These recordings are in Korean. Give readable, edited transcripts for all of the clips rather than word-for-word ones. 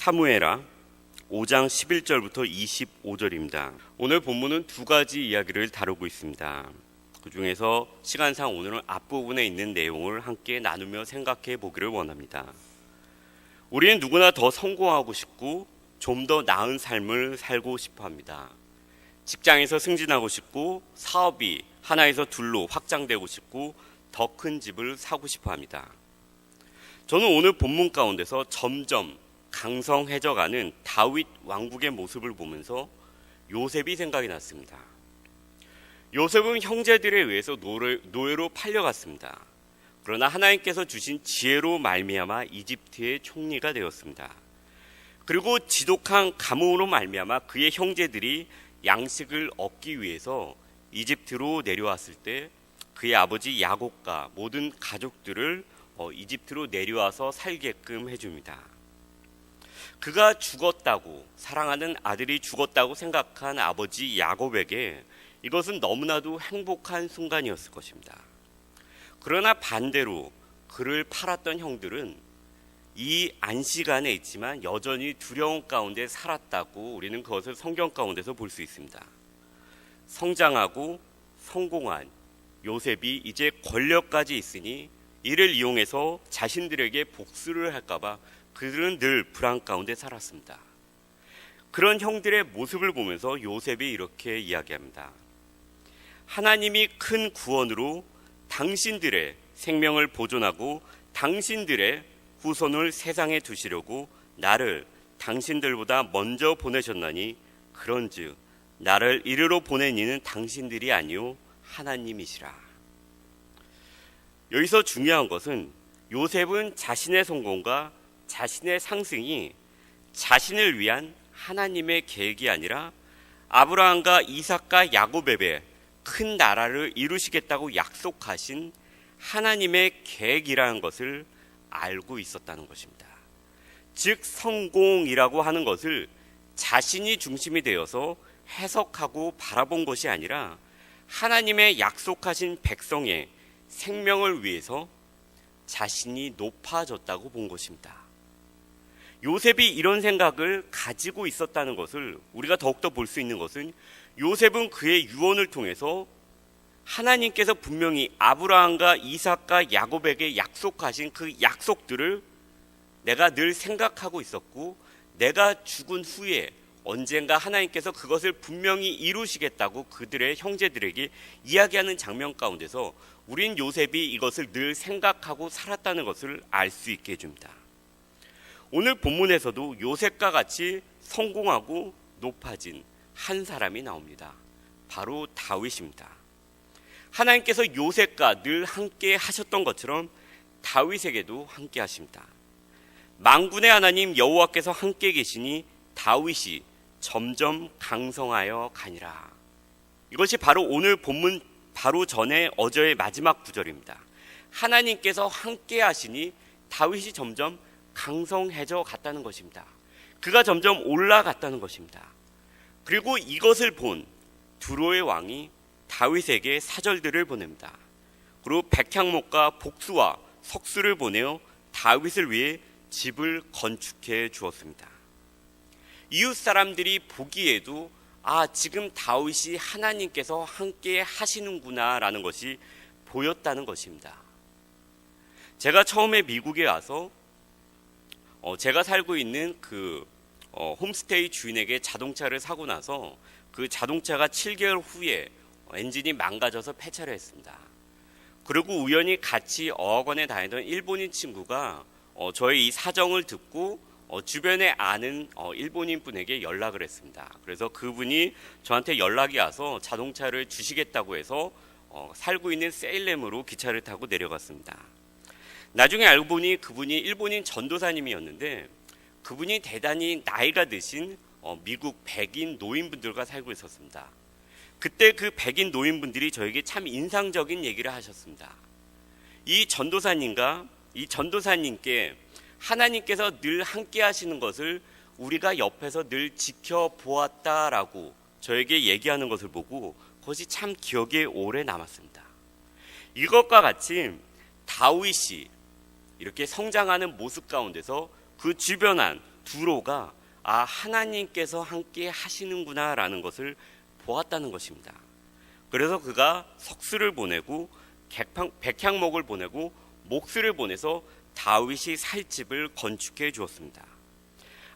사무엘하 5장 11절부터 25절입니다. 오늘 본문은 두 가지 이야기를 다루고 있습니다. 그 중에서 시간상 오늘은 앞부분에 있는 내용을 함께 나누며 생각해 보기를 원합니다. 우리는 누구나 더 성공하고 싶고 좀 더 나은 삶을 살고 싶어 합니다. 직장에서 승진하고 싶고 사업이 하나에서 둘로 확장되고 싶고 더 큰 집을 사고 싶어 합니다. 저는 오늘 본문 가운데서 점점 강성해져가는 다윗 왕국의 모습을 보면서 요셉이 생각이 났습니다. 요셉은 형제들에 의해서 노예로 팔려갔습니다. 그러나 하나님께서 주신 지혜로 말미암아 이집트의 총리가 되었습니다. 그리고 지독한 가뭄으로 말미암아 그의 형제들이 양식을 얻기 위해서 이집트로 내려왔을 때 그의 아버지 야곱과 모든 가족들을 이집트로 내려와서 살게끔 해줍니다. 그가 죽었다고, 사랑하는 아들이 죽었다고 생각한 아버지 야곱에게 이것은 너무나도 행복한 순간이었을 것입니다. 그러나 반대로 그를 팔았던 형들은 이 안식안에 있지만 여전히 두려움 가운데 살았다고 우리는 그것을 성경 가운데서 볼 수 있습니다. 성장하고 성공한 요셉이 이제 권력까지 있으니 이를 이용해서 자신들에게 복수를 할까봐 그들은 늘 불안 가운데 살았습니다. 그런 형들의 모습을 보면서 요셉이 이렇게 이야기합니다. 하나님이 큰 구원으로 당신들의 생명을 보존하고 당신들의 후손을 세상에 두시려고 나를 당신들보다 먼저 보내셨나니 그런즉 나를 이리로 보낸 이는 당신들이 아니요 하나님이시라. 여기서 중요한 것은 요셉은 자신의 성공과 자신의 상승이 자신을 위한 하나님의 계획이 아니라 아브라함과 이삭과 야곱에게 큰 나라를 이루시겠다고 약속하신 하나님의 계획이라는 것을 알고 있었다는 것입니다. 즉 성공이라고 하는 것을 자신이 중심이 되어서 해석하고 바라본 것이 아니라 하나님의 약속하신 백성의 생명을 위해서 자신이 높아졌다고 본 것입니다. 요셉이 이런 생각을 가지고 있었다는 것을 우리가 더욱더 볼 수 있는 것은 요셉은 그의 유언을 통해서 하나님께서 분명히 아브라함과 이삭과 야곱에게 약속하신 그 약속들을 내가 늘 생각하고 있었고 내가 죽은 후에 언젠가 하나님께서 그것을 분명히 이루시겠다고 그들의 형제들에게 이야기하는 장면 가운데서 우린 요셉이 이것을 늘 생각하고 살았다는 것을 알 수 있게 해줍니다. 오늘 본문에서도 요셉과 같이 성공하고 높아진 한 사람이 나옵니다. 바로 다윗입니다. 하나님께서 요셉과 늘 함께 하셨던 것처럼 다윗에게도 함께 하십니다. 만군의 하나님 여호와께서 함께 계시니 다윗이 점점 강성하여 가니라. 이것이 바로 오늘 본문 바로 전에 어제의 마지막 구절입니다. 하나님께서 함께 하시니 다윗이 점점 강성해져 갔다는 것입니다. 그가 점점 올라갔다는 것입니다. 그리고 이것을 본 두로의 왕이 다윗에게 사절들을 보냅니다. 그리고 백향목과 복수와 석수를 보내어 다윗을 위해 집을 건축해 주었습니다. 이웃 사람들이 보기에도 지금 다윗이 하나님께서 함께 하시는구나 라는 것이 보였다는 것입니다. 제가 처음에 미국에 와서 제가 살고 있는 그 홈스테이 주인에게 자동차를 사고 나서 그 자동차가 7개월 후에 엔진이 망가져서 폐차를 했습니다. 그리고 우연히 같이 어학원에 다니던 일본인 친구가 저의 이 사정을 듣고 주변에 아는 일본인 분에게 연락을 했습니다. 그래서 그분이 저한테 연락이 와서 자동차를 주시겠다고 해서 살고 있는 세일렘으로 기차를 타고 내려갔습니다. 나중에 알고 보니 그분이 일본인 전도사님이었는데 그분이 대단히 나이가 드신 미국 백인 노인분들과 살고 있었습니다. 그때 그 백인 노인분들이 저에게 참 인상적인 얘기를 하셨습니다. 이 전도사님께 하나님께서 늘 함께 하시는 것을 우리가 옆에서 늘 지켜보았다라고 저에게 얘기하는 것을 보고 그것이 참 기억에 오래 남았습니다. 이것과 같이 다윗이 이렇게 성장하는 모습 가운데서 그 주변한 두로가 하나님께서 함께 하시는구나라는 것을 보았다는 것입니다. 그래서 그가 석수를 보내고 백향목을 보내고 목수를 보내서 다윗이 살 집을 건축해 주었습니다.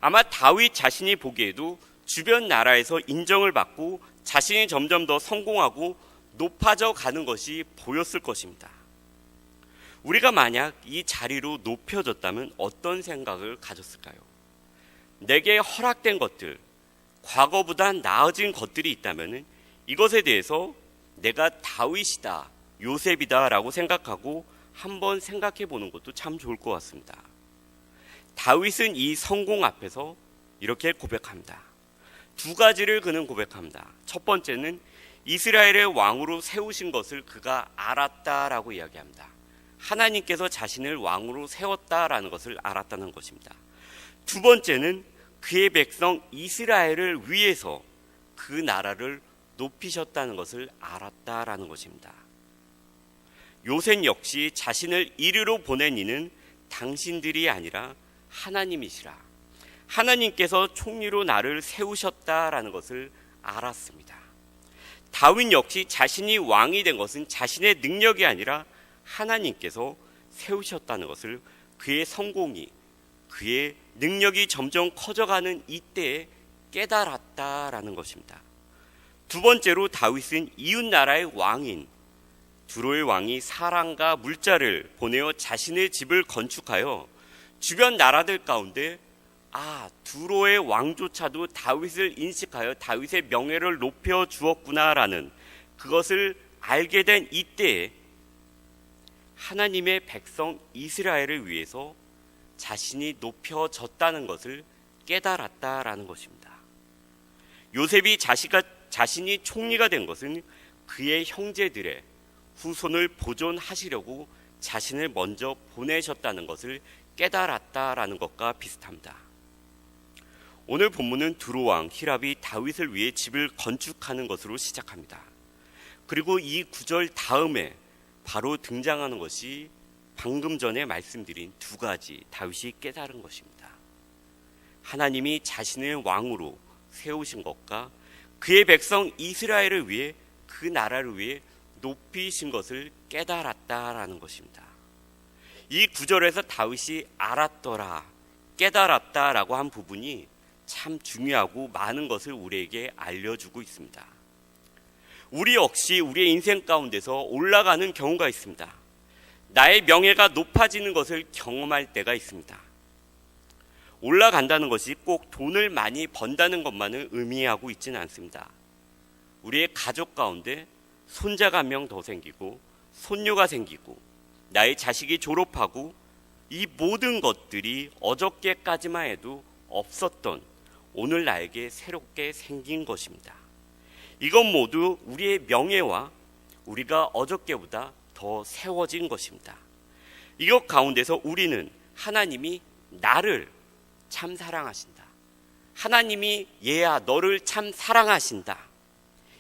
아마 다윗 자신이 보기에도 주변 나라에서 인정을 받고 자신이 점점 더 성공하고 높아져 가는 것이 보였을 것입니다. 우리가 만약 이 자리로 높여졌다면 어떤 생각을 가졌을까요? 내게 허락된 것들, 과거보다 나아진 것들이 있다면 이것에 대해서 내가 다윗이다, 요셉이다 라고 생각하고 한번 생각해 보는 것도 참 좋을 것 같습니다. 다윗은 이 성공 앞에서 이렇게 고백합니다. 두 가지를 그는 고백합니다. 첫 번째는 이스라엘의 왕으로 세우신 것을 그가 알았다라고 이야기합니다. 하나님께서 자신을 왕으로 세웠다라는 것을 알았다는 것입니다. 두 번째는 그의 백성 이스라엘을 위해서 그 나라를 높이셨다는 것을 알았다라는 것입니다. 요셉 역시 자신을 이르러 보낸 이는 당신들이 아니라 하나님이시라. 하나님께서 총리로 나를 세우셨다라는 것을 알았습니다. 다윗 역시 자신이 왕이 된 것은 자신의 능력이 아니라 하나님께서 세우셨다는 것을 그의 성공이, 그의 능력이 점점 커져가는 이때에 깨달았다라는 것입니다. 두 번째로 다윗은 이웃 나라의 왕인 두로의 왕이 사람과 물자를 보내어 자신의 집을 건축하여 주변 나라들 가운데 두로의 왕조차도 다윗을 인식하여 다윗의 명예를 높여 주었구나라는 그것을 알게 된 이때에 하나님의 백성 이스라엘을 위해서 자신이 높여졌다는 것을 깨달았다라는 것입니다. 요셉이 자신이 총리가 된 것은 그의 형제들의 후손을 보존하시려고 자신을 먼저 보내셨다는 것을 깨달았다라는 것과 비슷합니다. 오늘 본문은 두로 왕 히랍이 다윗을 위해 집을 건축하는 것으로 시작합니다. 그리고 이 구절 다음에 바로 등장하는 것이 방금 전에 말씀드린 두 가지 다윗이 깨달은 것입니다. 하나님이 자신을 왕으로 세우신 것과 그의 백성 이스라엘을 위해 그 나라를 위해 높이신 것을 깨달았다라는 것입니다. 이 구절에서 다윗이 알았더라, 깨달았다라고 한 부분이 참 중요하고 많은 것을 우리에게 알려주고 있습니다. 우리 역시 우리의 인생 가운데서 올라가는 경우가 있습니다. 나의 명예가 높아지는 것을 경험할 때가 있습니다. 올라간다는 것이 꼭 돈을 많이 번다는 것만을 의미하고 있지는 않습니다. 우리의 가족 가운데 손자가 한 명 더 생기고 손녀가 생기고 나의 자식이 졸업하고 이 모든 것들이 어저께까지만 해도 없었던 오늘 나에게 새롭게 생긴 것입니다. 이것 모두 우리의 명예와 우리가 어저께보다 더 세워진 것입니다. 이것 가운데서 우리는 하나님이 나를 참 사랑하신다. 하나님이 얘야 너를 참 사랑하신다.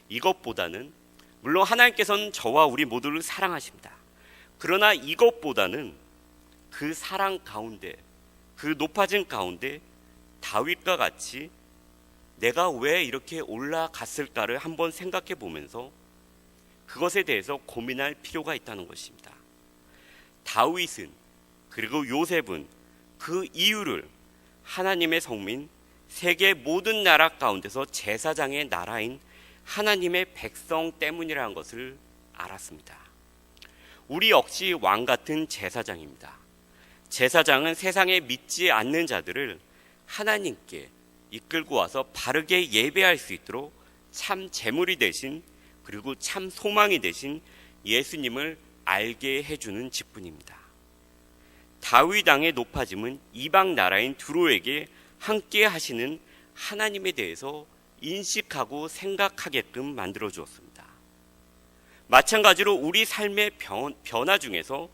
이것보다는 물론 하나님께서는 저와 우리 모두를 사랑하십니다. 그러나 이것보다는 그 사랑 가운데 그 높아진 가운데 다윗과 같이 내가 왜 이렇게 올라갔을까를 한번 생각해 보면서 그것에 대해서 고민할 필요가 있다는 것입니다. 다윗은 그리고 요셉은 그 이유를 하나님의 성민 세계 모든 나라 가운데서 제사장의 나라인 하나님의 백성 때문이라는 것을 알았습니다. 우리 역시 왕 같은 제사장입니다. 제사장은 세상에 믿지 않는 자들을 하나님께 이끌고 와서 바르게 예배할 수 있도록 참 제물이 되신 그리고 참 소망이 되신 예수님을 알게 해주는 직분입니다. 다윗 왕의 높아짐은 이방 나라인 두로에게 함께 하시는 하나님에 대해서 인식하고 생각하게끔 만들어 주었습니다. 마찬가지로 우리 삶의 변화 중에서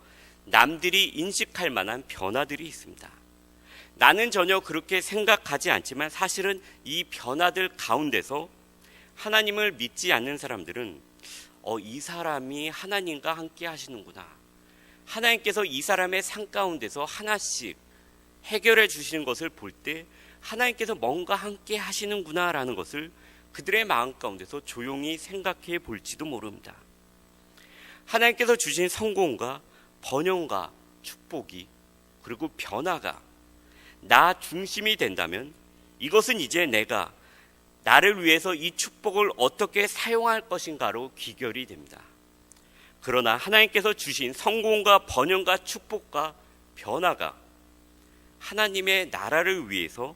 남들이 인식할 만한 변화들이 있습니다. 나는 전혀 그렇게 생각하지 않지만 사실은 이 변화들 가운데서 하나님을 믿지 않는 사람들은 이 사람이 하나님과 함께 하시는구나. 하나님께서 이 사람의 삶 가운데서 하나씩 해결해 주시는 것을 볼 때 하나님께서 뭔가 함께 하시는구나라는 것을 그들의 마음 가운데서 조용히 생각해 볼지도 모릅니다. 하나님께서 주신 성공과 번영과 축복이 그리고 변화가 나 중심이 된다면 이것은 이제 내가 나를 위해서 이 축복을 어떻게 사용할 것인가로 귀결이 됩니다. 그러나 하나님께서 주신 성공과 번영과 축복과 변화가 하나님의 나라를 위해서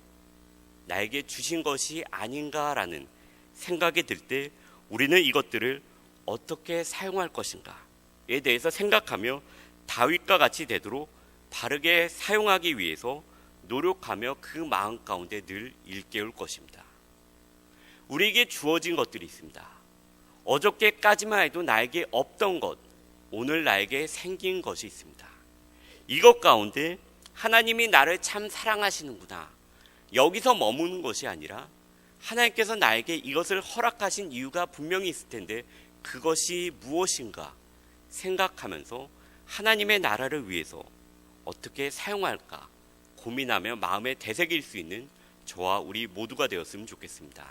나에게 주신 것이 아닌가라는 생각이 들 때 우리는 이것들을 어떻게 사용할 것인가에 대해서 생각하며 다윗과 같이 되도록 바르게 사용하기 위해서 노력하며 그 마음 가운데 늘 일깨울 것입니다. 우리에게 주어진 것들이 있습니다. 어저께까지만 해도 나에게 없던 것, 오늘 나에게 생긴 것이 있습니다. 이것 가운데 하나님이 나를 참 사랑하시는구나. 여기서 머무는 것이 아니라 하나님께서 나에게 이것을 허락하신 이유가 분명히 있을 텐데 그것이 무엇인가 생각하면서 하나님의 나라를 위해서 어떻게 사용할까 고민하며 마음에 되새길 수 있는 저와 우리 모두가 되었으면 좋겠습니다.